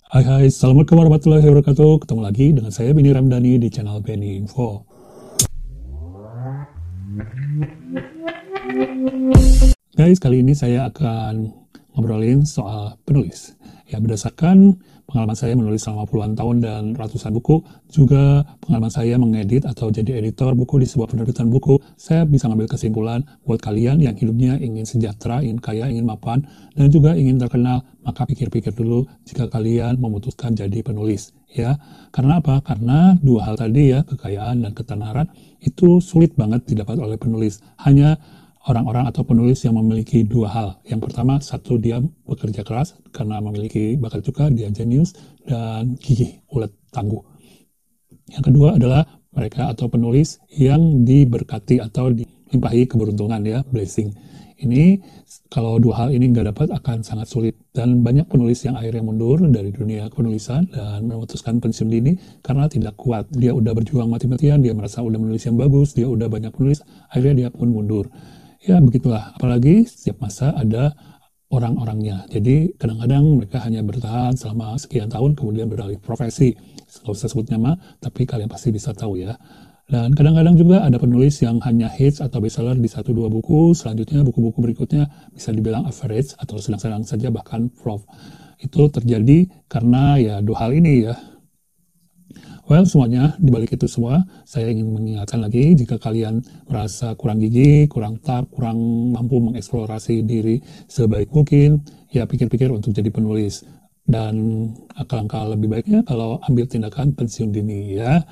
Hai, Assalamualaikum warahmatullahi wabarakatuh. Ketemu lagi dengan saya Beni Ramdhani di channel Beni Info. Guys, kali ini saya akan ngobrolin soal penulis. Ya, berdasarkan pengalaman saya menulis selama puluhan tahun dan ratusan buku, juga pengalaman saya mengedit atau jadi editor buku di sebuah penerbitan buku, saya bisa ngambil kesimpulan buat kalian yang hidupnya ingin sejahtera, ingin kaya, ingin mapan, dan juga ingin terkenal, maka pikir-pikir dulu jika kalian memutuskan jadi penulis. Ya, karena apa? Karena dua hal tadi ya, kekayaan dan ketenaran, itu sulit banget didapat oleh penulis. Hanya orang-orang atau penulis yang memiliki dua hal. Yang pertama, satu, dia bekerja keras karena memiliki bakat juga, dia jenius dan gigih, ulet, tangguh. Yang kedua adalah mereka atau penulis yang diberkati atau dilimpahi keberuntungan ya, blessing. Ini kalau dua hal ini nggak dapat akan sangat sulit, dan banyak penulis yang akhirnya mundur dari dunia penulisan dan memutuskan pensiun dini karena tidak kuat. Dia udah berjuang mati-matian, dia merasa udah menulis yang bagus, dia udah banyak menulis, akhirnya dia pun mundur. Ya begitulah, apalagi setiap masa ada orang-orangnya. Jadi kadang-kadang mereka hanya bertahan selama sekian tahun kemudian beralih profesi. Nggak usah sebut nama, tapi kalian pasti bisa tahu ya. Dan kadang-kadang juga ada penulis yang hanya hits atau bestseller di 1-2 buku, selanjutnya buku-buku berikutnya bisa dibilang average atau sedang-sedang saja, bahkan flop. Itu terjadi karena ya dua hal ini ya. Well, semuanya, dibalik itu semua, saya ingin mengingatkan lagi, jika kalian merasa kurang gigih, kurang kurang mampu mengeksplorasi diri sebaik mungkin, ya pikir-pikir untuk jadi penulis. Dan alangkah lebih baiknya kalau ambil tindakan pensiun dini ya.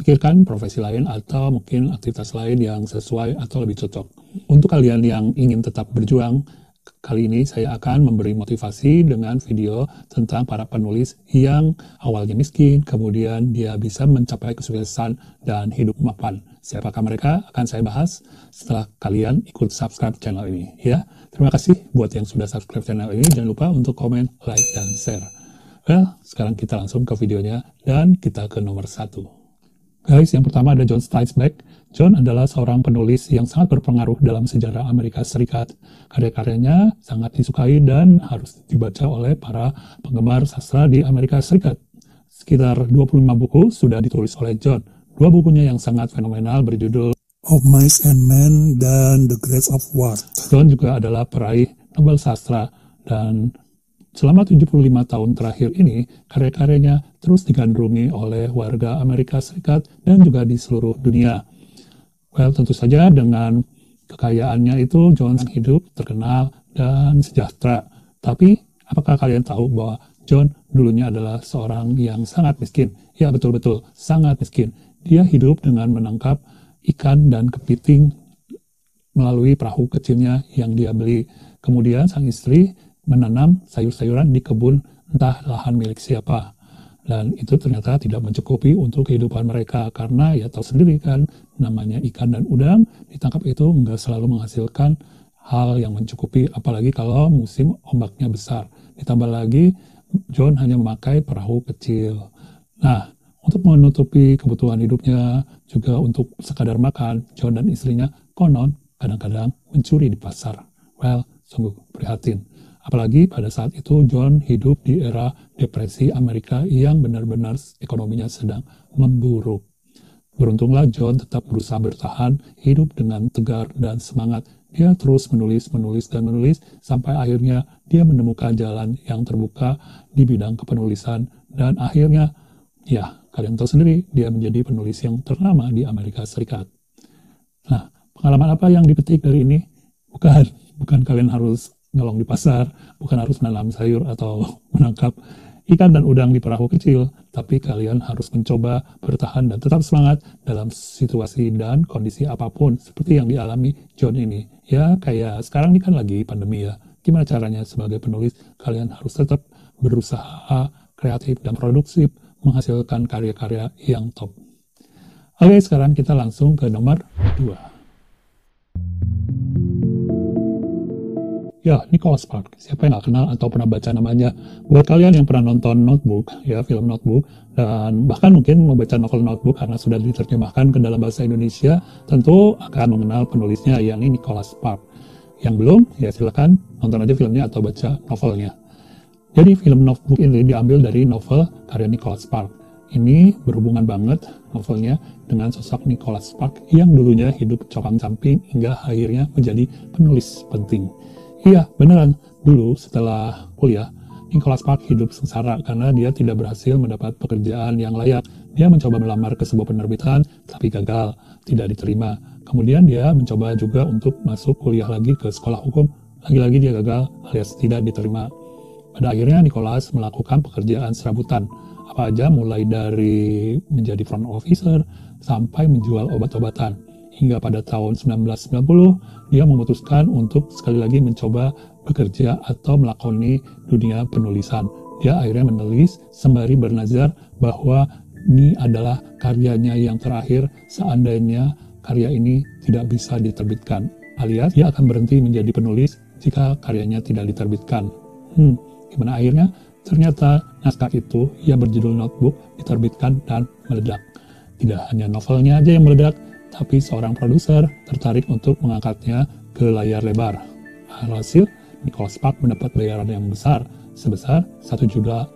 Pikirkan profesi lain atau mungkin aktivitas lain yang sesuai atau lebih cocok. Untuk kalian yang ingin tetap berjuang, kali ini saya akan memberi motivasi dengan video tentang para penulis yang awalnya miskin, kemudian dia bisa mencapai kesuksesan dan hidup mapan. Siapakah mereka? Akan saya bahas setelah kalian ikut subscribe channel ini. Ya, terima kasih buat yang sudah subscribe channel ini. Jangan lupa untuk komen, like, dan share. Well, sekarang kita langsung ke videonya dan kita ke nomor 1. Guys, yang pertama ada John Steinbeck. John adalah seorang penulis yang sangat berpengaruh dalam sejarah Amerika Serikat. Karya-karyanya sangat disukai dan harus dibaca oleh para penggemar sastra di Amerika Serikat. Sekitar 25 buku sudah ditulis oleh John. Dua bukunya yang sangat fenomenal berjudul Of Mice and Men dan The Grades of War. John juga adalah peraih Nobel Sastra, dan selama 75 tahun terakhir ini, karya-karyanya terus digandrungi oleh warga Amerika Serikat dan juga di seluruh dunia. Well, tentu saja dengan kekayaannya itu, John hidup terkenal dan sejahtera. Tapi, apakah kalian tahu bahwa John dulunya adalah seorang yang sangat miskin? Ya, betul-betul, sangat miskin. Dia hidup dengan menangkap ikan dan kepiting melalui perahu kecilnya yang dia beli. Kemudian sang istri menanam sayur-sayuran di kebun entah lahan milik siapa. Dan itu ternyata tidak mencukupi untuk kehidupan mereka, karena ya tahu sendiri kan, namanya ikan dan udang ditangkap itu nggak selalu menghasilkan hal yang mencukupi, apalagi kalau musim ombaknya besar. Ditambah lagi, John hanya memakai perahu kecil. Nah, untuk menutupi kebutuhan hidupnya, juga untuk sekadar makan, John dan istrinya konon kadang-kadang mencuri di pasar. Well, sungguh prihatin. Apalagi pada saat itu John hidup di era depresi Amerika yang benar-benar ekonominya sedang memburuk. Beruntunglah John tetap berusaha bertahan hidup dengan tegar dan semangat. Dia terus menulis sampai akhirnya dia menemukan jalan yang terbuka di bidang kepenulisan, dan akhirnya ya kalian tahu sendiri, dia menjadi penulis yang ternama di Amerika Serikat. Nah, pengalaman apa yang dipetik dari ini? Bukan kalian harus nyolong di pasar, bukan harus menanam sayur atau menangkap ikan dan udang di perahu kecil, tapi kalian harus mencoba bertahan dan tetap semangat dalam situasi dan kondisi apapun seperti yang dialami John ini. Ya, kayak sekarang ini kan lagi pandemi ya. Gimana caranya sebagai penulis? Kalian harus tetap berusaha kreatif dan produktif, menghasilkan karya-karya yang top. Oke, sekarang kita langsung ke nomor 2. Ya, Nicholas Sparks. Siapa yang nggak kenal atau pernah baca namanya? Buat kalian yang pernah nonton Notebook, ya film Notebook, dan bahkan mungkin membaca novel Notebook karena sudah diterjemahkan ke dalam bahasa Indonesia, tentu akan mengenal penulisnya, yakni Nicholas Sparks. Yang belum, ya silakan nonton aja filmnya atau baca novelnya. Jadi film Notebook ini diambil dari novel karya Nicholas Sparks. Ini berhubungan banget novelnya dengan sosok Nicholas Sparks yang dulunya hidup compang-camping hingga akhirnya menjadi penulis penting. Iya, beneran. Dulu setelah kuliah, Nicholas Sparks hidup sengsara karena dia tidak berhasil mendapat pekerjaan yang layak. Dia mencoba melamar ke sebuah penerbitan, tapi gagal, tidak diterima. Kemudian dia mencoba juga untuk masuk kuliah lagi ke sekolah hukum. Lagi-lagi dia gagal alias tidak diterima. Pada akhirnya Nicholas melakukan pekerjaan serabutan. Apa aja, mulai dari menjadi front officer sampai menjual obat-obatan. Hingga pada tahun 1990, dia memutuskan untuk sekali lagi mencoba bekerja atau melakoni dunia penulisan. Dia akhirnya menulis sembari bernazar bahwa ini adalah karyanya yang terakhir seandainya karya ini tidak bisa diterbitkan. Alias, dia akan berhenti menjadi penulis jika karyanya tidak diterbitkan. Gimana akhirnya? Ternyata naskah itu yang berjudul Notebook diterbitkan dan meledak. Tidak hanya novelnya aja yang meledak, tapi seorang produser tertarik untuk mengangkatnya ke layar lebar. Alhasil, Nicholas Sparks mendapat bayaran yang besar, sebesar $1 juta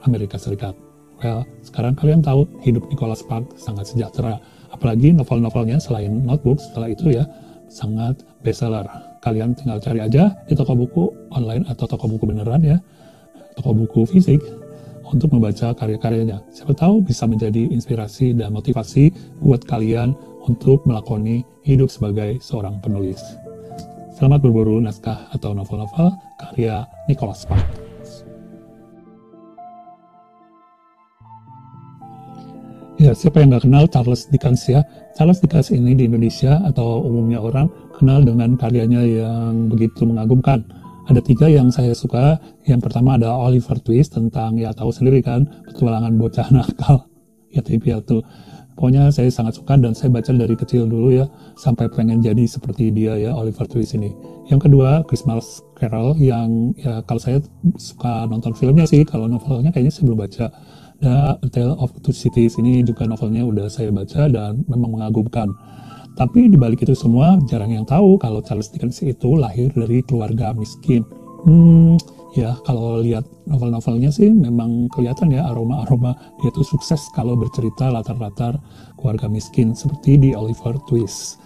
Amerika Serikat. Well, sekarang kalian tahu hidup Nicholas Sparks sangat sejahtera. Apalagi novel-novelnya selain Notebook, setelah itu ya, sangat bestseller. Kalian tinggal cari aja di toko buku online atau toko buku beneran ya, toko buku fisik, untuk membaca karya-karyanya. Siapa tahu bisa menjadi inspirasi dan motivasi buat kalian untuk melakoni hidup sebagai seorang penulis. Selamat berburu naskah atau novel-novel karya Nicholas Sparks. Ya, siapa yang nggak kenal Charles Dickens ya? Charles Dickens ini di Indonesia atau umumnya orang kenal dengan karyanya yang begitu mengagumkan. Ada 3 yang saya suka. Yang pertama ada Oliver Twist, tentang ya tahu sendiri kan, petualangan bocah nakal. Ya trivial tuh. Pokoknya saya sangat suka dan saya baca dari kecil dulu ya, sampai pengen jadi seperti dia ya, Oliver Twist ini. Yang kedua Christmas Carol, yang ya kalau saya suka nonton filmnya sih, kalau novelnya kayaknya saya belum baca. The Tale of Two Cities ini juga novelnya udah saya baca dan memang mengagumkan. Tapi di balik itu semua, jarang yang tahu kalau Charles Dickens itu lahir dari keluarga miskin. Ya kalau lihat novel-novelnya sih memang kelihatan ya aroma-aroma dia tuh sukses kalau bercerita latar-latar keluarga miskin seperti di Oliver Twist.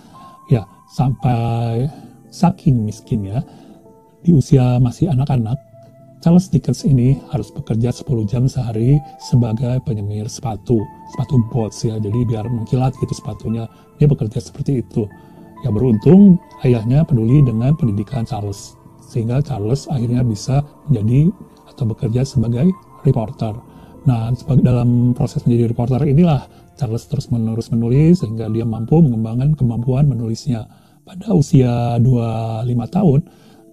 Ya, sampai saking miskinnya, di usia masih anak-anak, Charles Dickens ini harus bekerja 10 jam sehari sebagai penyemir sepatu boots ya, jadi biar mengkilat gitu sepatunya. Dia bekerja seperti itu. Ya beruntung ayahnya peduli dengan pendidikan Charles, sehingga Charles akhirnya bisa menjadi atau bekerja sebagai reporter. Nah, dalam proses menjadi reporter inilah Charles terus-menerus menulis sehingga dia mampu mengembangkan kemampuan menulisnya. Pada usia 25 tahun,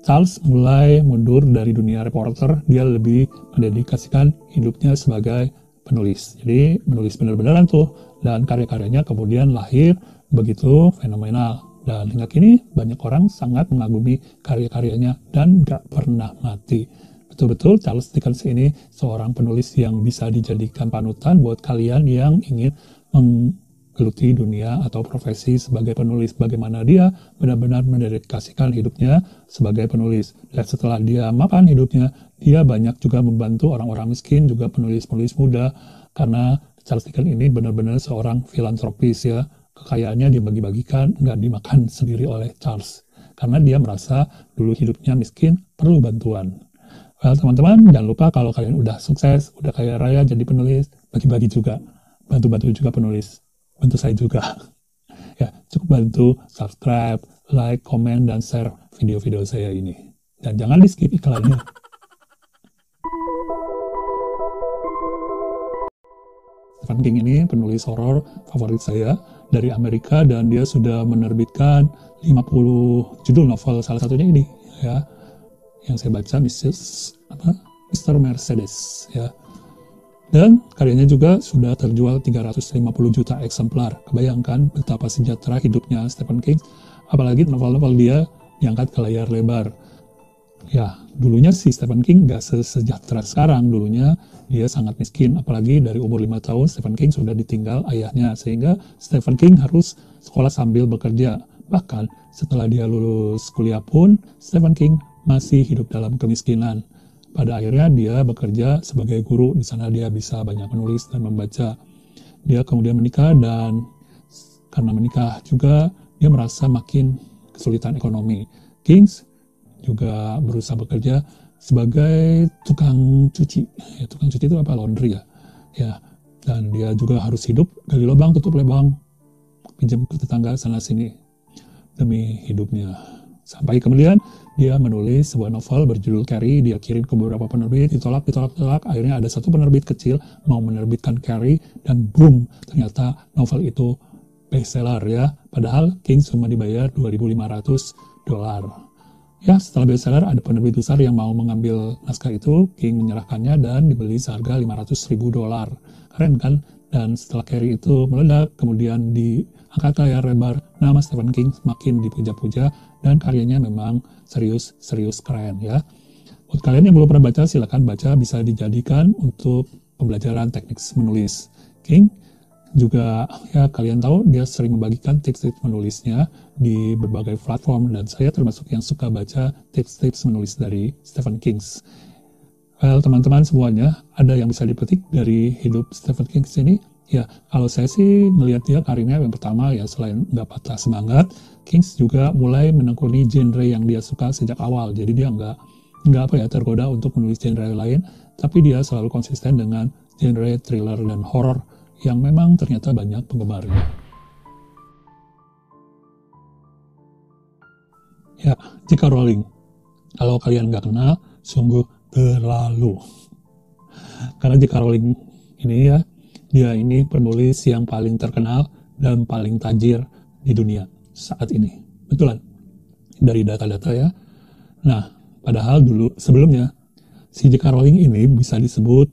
Charles mulai mundur dari dunia reporter, dia lebih mendedikasikan hidupnya sebagai penulis. Jadi menulis benar-benaran tuh, dan karya-karyanya kemudian lahir begitu fenomenal. Dan hingga kini banyak orang sangat mengagumi karya-karyanya dan gak pernah mati. Betul-betul Charles Dickens ini seorang penulis yang bisa dijadikan panutan buat kalian yang ingin menggeluti dunia atau profesi sebagai penulis. Bagaimana dia benar-benar mendedikasikan hidupnya sebagai penulis. Dan setelah dia mapan hidupnya, dia banyak juga membantu orang-orang miskin, juga penulis-penulis muda. Karena Charles Dickens ini benar-benar seorang filantropis ya. Kekayaannya dibagi-bagikan, nggak dimakan sendiri oleh Charles. Karena dia merasa dulu hidupnya miskin, perlu bantuan. Well, teman-teman, jangan lupa kalau kalian udah sukses, udah kaya raya jadi penulis, bagi-bagi juga. Bantu-bantu juga penulis. Bantu saya juga. Ya, cukup bantu subscribe, like, komen, dan share video-video saya ini. Dan jangan di-skip iklannya. Stephen King ini penulis horor favorit saya dari Amerika, dan dia sudah menerbitkan 50 judul novel, salah satunya ini ya, yang saya baca, Mr. Mercedes ya. Dan karyanya juga sudah terjual 350 juta eksemplar. Kebayangkan betapa sejahtera hidupnya Stephen King, apalagi novel-novel dia diangkat ke layar lebar. Ya, dulunya si Stephen King gak sesejahtera sekarang. Dulunya dia sangat miskin, apalagi dari umur 5 tahun Stephen King sudah ditinggal ayahnya, sehingga Stephen King harus sekolah sambil bekerja. Bahkan setelah dia lulus kuliah pun, Stephen King masih hidup dalam kemiskinan. pada akhirnya dia bekerja sebagai guru. Di sana dia bisa banyak menulis dan membaca. Dia kemudian menikah, dan karena menikah juga dia merasa makin kesulitan ekonomi. Kings juga berusaha bekerja sebagai tukang cuci. Ya, tukang cuci itu apa? Laundry ya. Ya, dan dia juga harus hidup gali lubang tutup lubang, pinjam ke tetangga sana sini demi hidupnya. Sampai kemudian dia menulis sebuah novel berjudul Carrie. Dia kirim ke beberapa penerbit, ditolak. Akhirnya ada satu penerbit kecil mau menerbitkan Carrie, dan boom, ternyata novel itu bestseller ya. Padahal King cuma dibayar $2.500. Ya, setelah bestseller ada penerbit besar yang mau mengambil naskah itu. King menyerahkannya dan dibeli seharga $500.000. Keren kan? Dan setelah Carrie itu meledak, kemudian diangkat ke layar lebar, nama Stephen King makin dipuja-puja, dan karyanya memang serius keren ya. Buat kalian yang belum pernah baca, silakan baca, bisa dijadikan untuk pembelajaran teknik menulis. King juga, ya kalian tahu, dia sering membagikan tips-tips menulisnya di berbagai platform, dan saya termasuk yang suka baca tips-tips menulis dari Stephen King. Well, teman-teman semuanya, ada yang bisa dipetik dari hidup Stephen King ini? Ya, kalau saya sih melihat dia karirnya yang pertama ya, selain nggak patah semangat, King juga mulai menekuni genre yang dia suka sejak awal. Jadi dia nggak tergoda untuk menulis genre lain, tapi dia selalu konsisten dengan genre thriller dan horror yang memang ternyata banyak penggemarnya. Ya, J.K. Rowling. Kalau kalian nggak kenal, sungguh terlalu. Karena J.K. Rowling ini ya, dia ini penulis yang paling terkenal dan paling tajir di dunia saat ini. Betulan, dari data-data ya. Nah, padahal dulu sebelumnya, si J.K. Rowling ini bisa disebut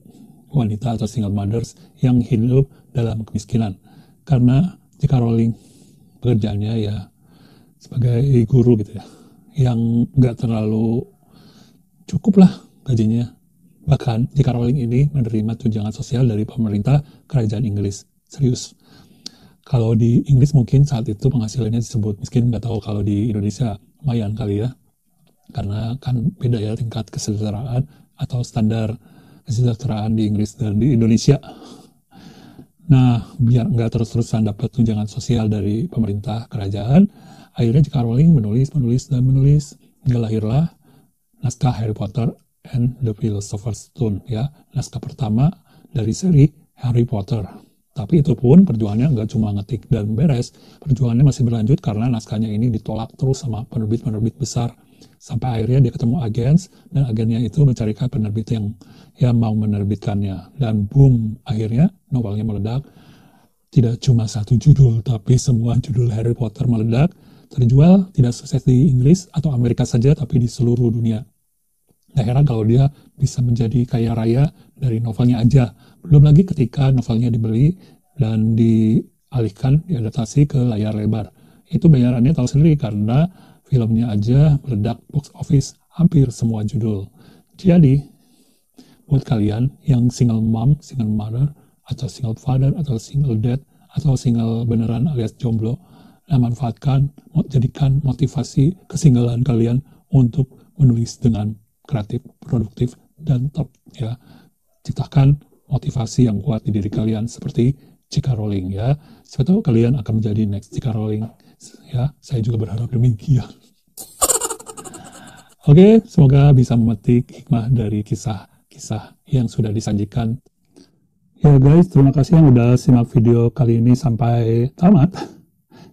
wanita atau single mothers yang hidup dalam kemiskinan. Karena J.K. Rowling pekerjaannya ya sebagai guru gitu ya, yang nggak terlalu cukup lah gajinya. Bahkan J.K. Rowling ini menerima tunjangan sosial dari pemerintah kerajaan Inggris. Serius. Kalau di Inggris mungkin saat itu penghasilannya disebut miskin, nggak tahu kalau di Indonesia lumayan kali ya. Karena kan beda ya tingkat kesejahteraan atau standar kesejahteraan di Inggris dan di Indonesia. Nah, biar nggak terus-terusan dapat tunjangan sosial dari pemerintah kerajaan, akhirnya J.K. Rowling menulis. Hingga lahirlah naskah Harry Potter and the Philosopher's Stone ya, naskah pertama dari seri Harry Potter. Tapi itu pun perjuangannya nggak cuma ngetik dan beres, perjuangannya masih berlanjut karena naskahnya ini ditolak terus sama penerbit besar. Sampai akhirnya dia ketemu agen, dan agennya itu mencarikan penerbit yang mau menerbitkannya. Dan boom, akhirnya novelnya meledak. Tidak cuma satu judul, tapi semua judul Harry Potter meledak. Terjual tidak sukses di Inggris atau Amerika saja, tapi di seluruh dunia. Gak heran kalau dia bisa menjadi kaya raya dari novelnya aja. Belum lagi ketika novelnya dibeli dan dialihkan, diadaptasi ke layar lebar. Itu bayarannya tahu sendiri karena filmnya aja meledak box office hampir semua judul. Jadi, buat kalian yang single mom, single mother, atau single father, atau single dad, atau single beneran alias jomblo, manfaatkan, jadikan motivasi kesinggalan kalian untuk menulis dengan kreatif, produktif, dan top ya. Ciptakan motivasi yang kuat di diri kalian seperti J.K. Rowling ya. Siapa tahu kalian akan menjadi next J.K. Rowling ya. Saya juga berharap demikian. Oke, semoga bisa memetik hikmah dari kisah-kisah yang sudah disajikan. Ya guys, terima kasih yang udah simak video kali ini sampai tamat.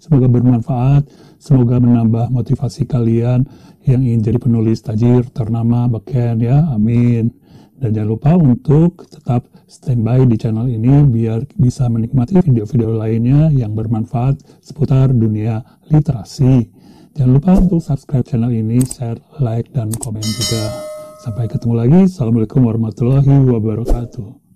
Semoga bermanfaat, semoga menambah motivasi kalian yang ingin jadi penulis tajir, ternama, beken ya, amin. Dan jangan lupa untuk tetap standby di channel ini biar bisa menikmati video-video lainnya yang bermanfaat seputar dunia literasi. Jangan lupa untuk subscribe channel ini, share, like, dan komen juga. Sampai ketemu lagi. Assalamualaikum warahmatullahi wabarakatuh.